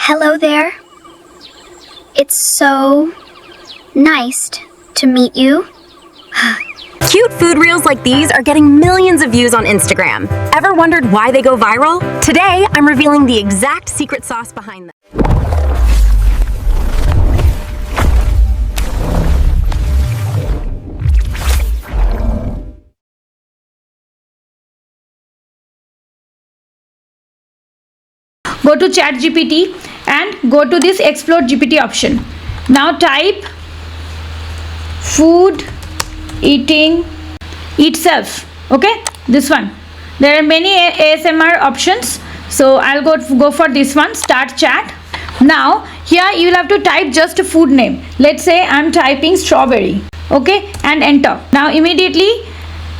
Hello there. It's so nice to meet you. Cute food reels like these are getting millions of views on Instagram. Ever wondered why they go viral? Today, I'm revealing the exact secret sauce behind them. Go to ChatGPT and go to this Explore GPT option. Now type food eating itself. Okay, this one. There are many ASMR options, so I'll go for this one. Start chat. Now here you will have to type just a food name. Let's say I'm typing strawberry. Okay, and enter. Now immediately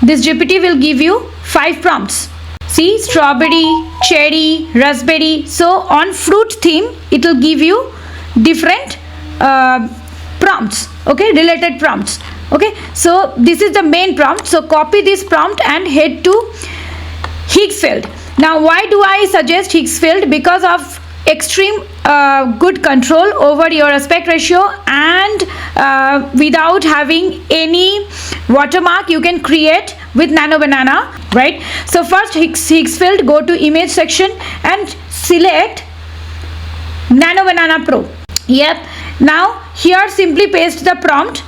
this GPT will give you 5 prompts. See, strawberry, cherry, raspberry. So on fruit theme, it will give you different prompts. Okay, related prompts. Okay, so this is the main prompt. So copy this prompt and head to Higgs field. Now why do I suggest Higgs field? Because of extreme good control over your aspect ratio, and without having any watermark you can create with Nano Banana, right? So first Higgs field, go to image section and select Nano Banana Pro. Yep. Now here simply paste the prompt.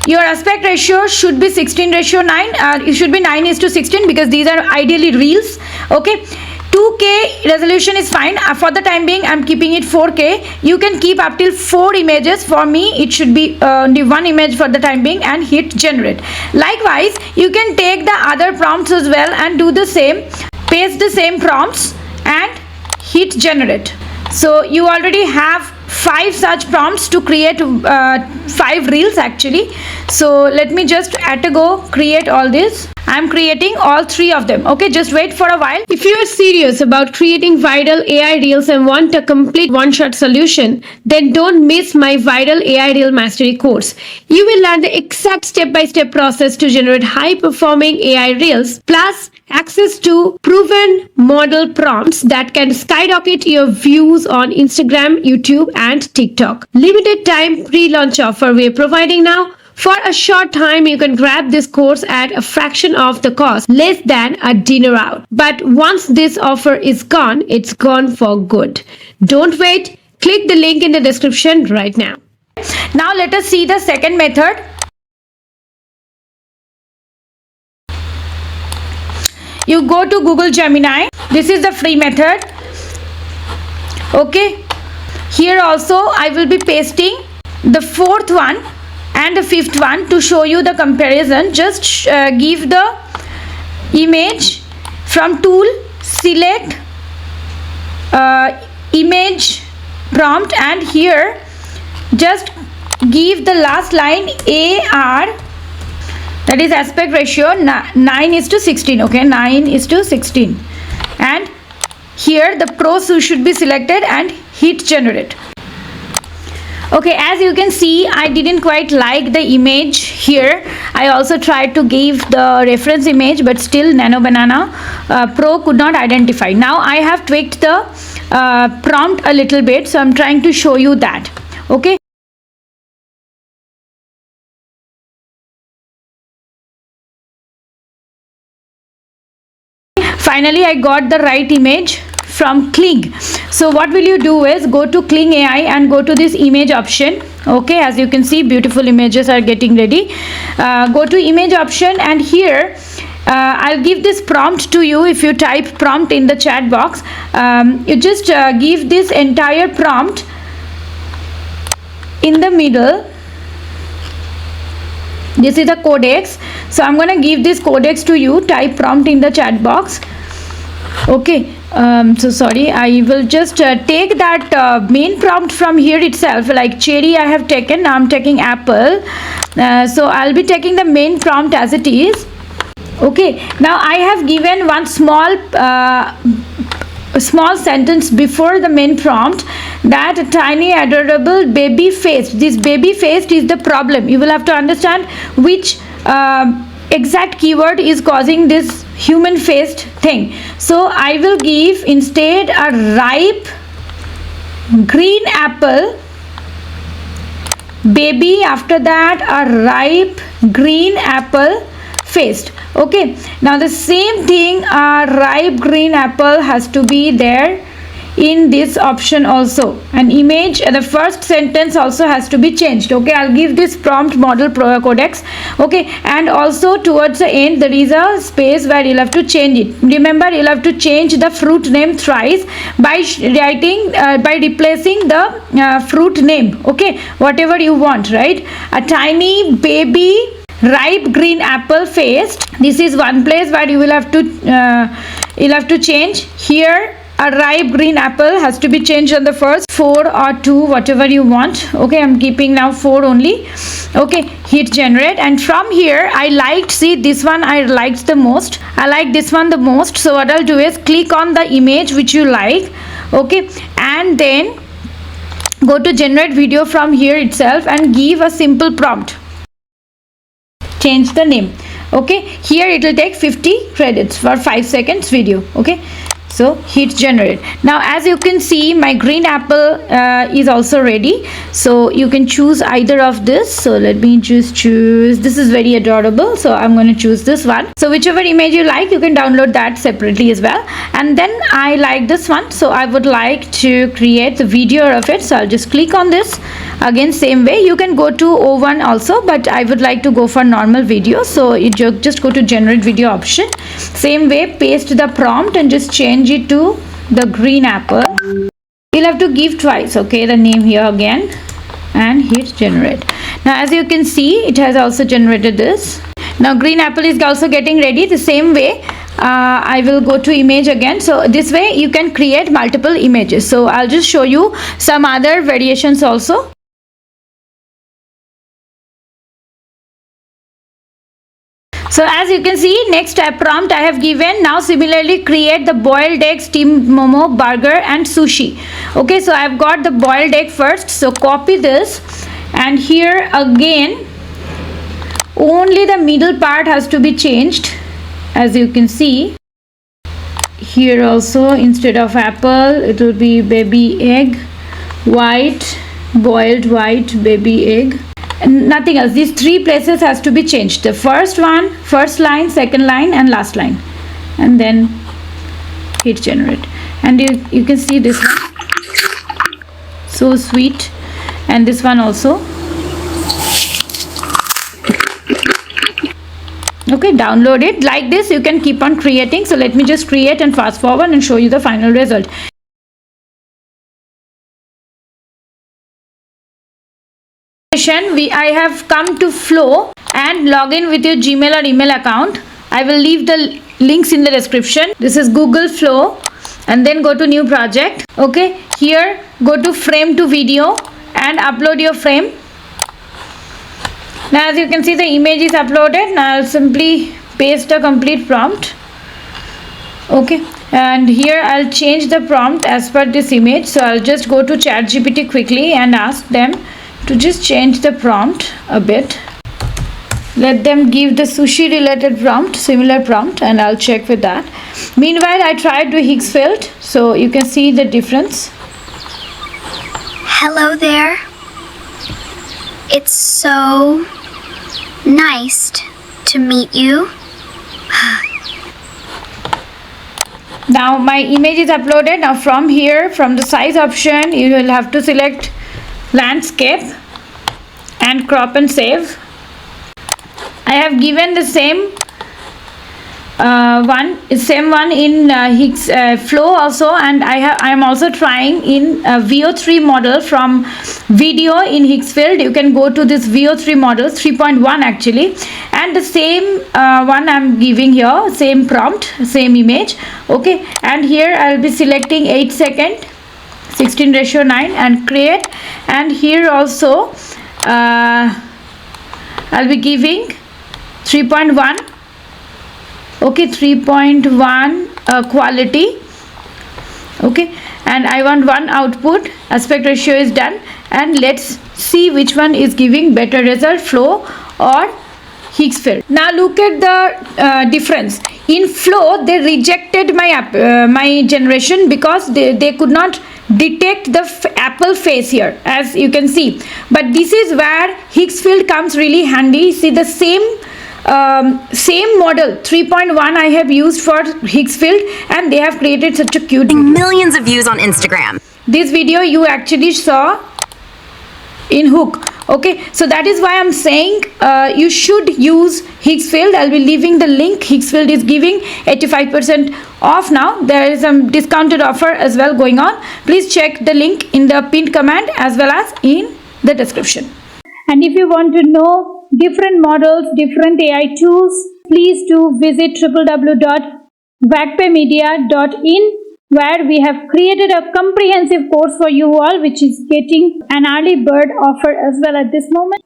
Your aspect ratio should be 16:9. It should be 9:16 because these are ideally reels. Okay. 2K resolution is fine. For the time being I'm keeping it 4K. You can keep up till 4 images. For me it should be only 1 image for the time being, and hit generate. Likewise you can take the other prompts as well and do the same. Paste the same prompts and hit generate. So you already have 5 such prompts to create 5 reels actually. So let me just at a go create all this. I'm creating all 3 of them. Okay, just wait for a while. If you are serious about creating viral AI reels and want a complete one-shot solution, then don't miss my viral AI reel mastery course. You will learn the exact step-by-step process to generate high-performing AI reels, plus access to proven model prompts that can skyrocket your views on Instagram, YouTube, and TikTok. Limited time pre-launch offer we are providing now. For a short time, you can grab this course at a fraction of the cost, less than a dinner out. But once this offer is gone, it's gone for good. Don't wait. Click the link in the description right now. Now let us see the second method. You go to Google Gemini. This is the free method. Okay. Here also I will be pasting the 4th one and the 5th one to show you the comparison. Just give the image from tool, select image prompt, and here just give the last line AR, that is aspect ratio 9:16. Okay, 9:16, and here the pros should be selected and hit generate. Okay, as you can see, I didn't quite like the image here. I also tried to give the reference image, but still Nano Banana Pro could not identify. Now I have tweaked the prompt a little bit, so I'm trying to show you that. Okay. Finally, I got the right image from Kling. So what will you do is go to Kling AI and go to this image option. Okay, as you can see, beautiful images are getting ready. Go to image option, and here I'll give this prompt to you. If you type prompt in the chat box, you just give this entire prompt in the middle. This is the codex, so I'm gonna give this codex to you. Type prompt in the chat box. Okay, so sorry, I will just take that main prompt from here itself. Like cherry I have taken, now I'm taking apple. So I'll be taking the main prompt as it is. Okay, now I have given one small sentence before the main prompt, that tiny adorable baby face. This baby face is the problem. You will have to understand which exact keyword is causing this human faced thing. So I will give instead a ripe green apple, baby, after that a ripe green apple faced. Okay, now the same thing, a ripe green apple has to be there in this option also. An image, the first sentence also has to be changed. Okay, I'll give this prompt model codex. Okay, and also towards the end there is a space where you'll have to change it. Remember, you'll have to change the fruit name thrice by writing by replacing the fruit name. Okay, whatever you want, right? A tiny baby ripe green apple faced, this is one place where you will have to change. Here a ripe green apple has to be changed on the first, 4 or 2, whatever you want. Okay, I'm keeping now 4 only. Okay, hit generate, and from here I liked, see this one I liked the most, I like this one the most. So what I'll do is click on the image which you like. Okay, and then go to generate video from here itself and give a simple prompt, change the name. Okay, here it will take 50 credits for 5 seconds video. Okay, so hit generate. Now as you can see, my green apple is also ready, so you can choose either of this. So let me just choose, this is very adorable, so I'm going to choose this one. So whichever image you like, you can download that separately as well. And then I like this one, so I would like to create the video of it. So I'll just click on this. Again, same way, you can go to O1 also, but I would like to go for normal video, so you just go to generate video option. Same way, paste the prompt and just change it to the green apple. You'll have to give twice, okay, the name here again, and hit generate. Now as you can see, it has also generated this. Now green apple is also getting ready. The same way, I will go to image again. So this way you can create multiple images. So I'll just show you some other variations also. So as you can see, next prompt I have given. Now similarly create the boiled egg, steamed momo, burger and sushi. Okay, so I've got the boiled egg first, so copy this, and here again only the middle part has to be changed. As you can see here also, instead of apple it will be baby egg, white, boiled white baby egg, and nothing else. These 3 places has to be changed. The first one, first line, second line and last line, and then hit generate. And you can see this one, so sweet, and this one also. Okay, download it. Like this you can keep on creating. So let me just create and fast forward and show you the final result. I have come to Flow and log in with your Gmail or email account. I will leave the links in the description. This is Google Flow, and then go to new project. Okay, here go to frame to video and upload your frame. Now as you can see, the image is uploaded. Now I'll simply paste a complete prompt. Okay, and here I'll change the prompt as per this image. So I'll just go to ChatGPT quickly and ask them to just change the prompt a bit. Let them give the sushi related prompt, similar prompt, and I'll check with that. Meanwhile, I tried the Higgs field, so you can see the difference. Hello there. It's so nice to meet you. Now my image is uploaded. Now from here, from the size option, you will have to select landscape and crop and save. I have given the same one in Higgs Flow also, and I am also trying in VO3 model from video in Higgs field. You can go to this VO3 model 3.1 actually, and the same one I'm giving here, same prompt, same image. Okay, and here I'll be selecting 8 second 16:9 and create, and here also I'll be giving 3.1. okay, 3.1 quality. Okay, and I want one output, aspect ratio is done, and let's see which one is giving better result, Flow or Higgs field. Now look at the difference. In Flow they rejected my generation because they could not detect the apple face here, as you can see. But this is where Higgs field comes really handy. See, the same model 3.1 I have used for Higgs field, and they have created such a cute video. Millions of views on Instagram. This video you actually saw in Hook. Okay, so that is why I'm saying you should use Higgs field. I'll be leaving the link. Higgs field is giving 85% off now. There is some discounted offer as well going on. Please check the link in the pinned comment as well as in the description. And if you want to know different models, different AI tools, please do visit www.vagpemedia.in, where we have created a comprehensive course for you all, which is getting an early bird offer as well at this moment.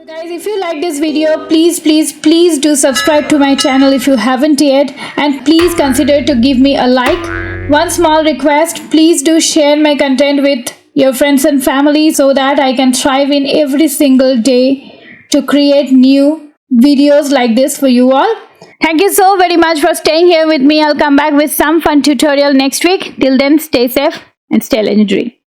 Guys, if you like this video, please do subscribe to my channel if you haven't yet, and please consider to give me a like. One small request, please do share my content with your friends and family so that I can thrive in every single day to create new videos like this for you all. Thank you so very much for staying here with me. I'll come back with some fun tutorial next week. Till then, stay safe and stay legendary.